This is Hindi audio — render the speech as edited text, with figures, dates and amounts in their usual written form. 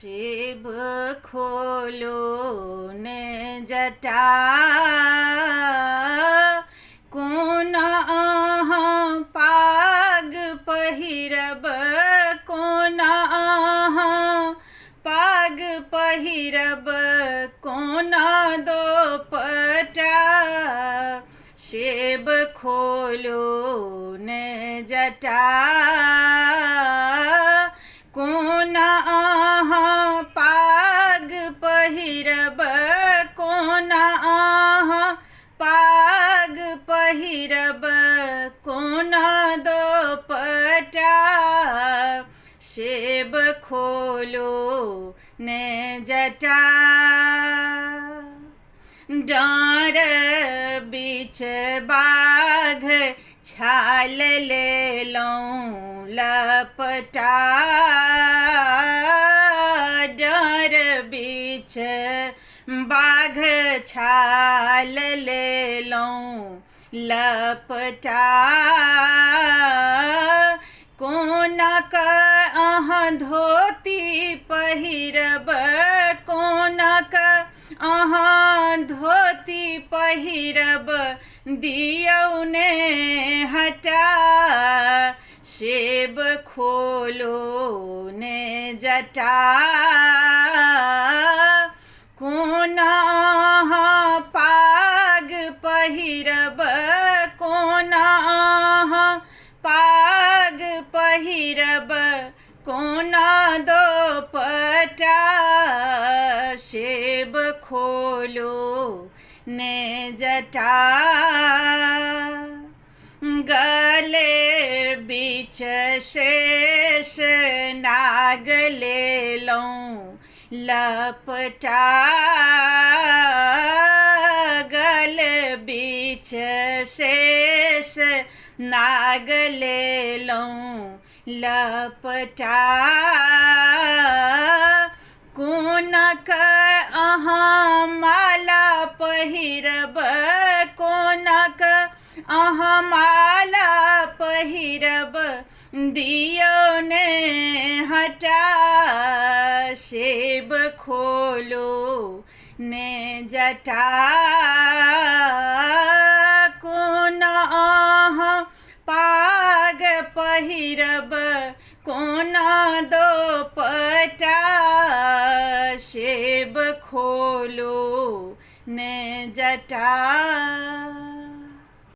शिव खोलो ने जटा कोन अहाँ पाग पहिरब कोन अहाँ पाग पहिरब कोन दोपटा शिव खोलो ने जटा कोन अहाँ पाग पहिरब कोन अहाँ पाग पहिरब कोन दोपटा शिव खोलो ने जटा डाँर बीच बाघ छाल लेलहुँ लपटा डाँर बीच बाघ छाल लेलहुँ लपटा कोनक अहाँ धोती पहिरब कोनक अहाँ धोती पहिरब दियौ ने हटा शिव खोलो ने जटा कोन अहाँ पाग पहिरब कोन अहाँ पाग पहिरब कोन दोपटा शिव खोलो ने जटा गले बीच शेष नाग लेलहुँ लपटा गल बीच शेष नाग लेलहुँ लपटा कोनक अहाँ माला पहिरब कोनक अहाँ माला पहिरब दियौ ने हटा शिव खोलो ने जटा कोन अहाँ पाग पहिरब कोन दोपटा शिव खोलो ने जटा।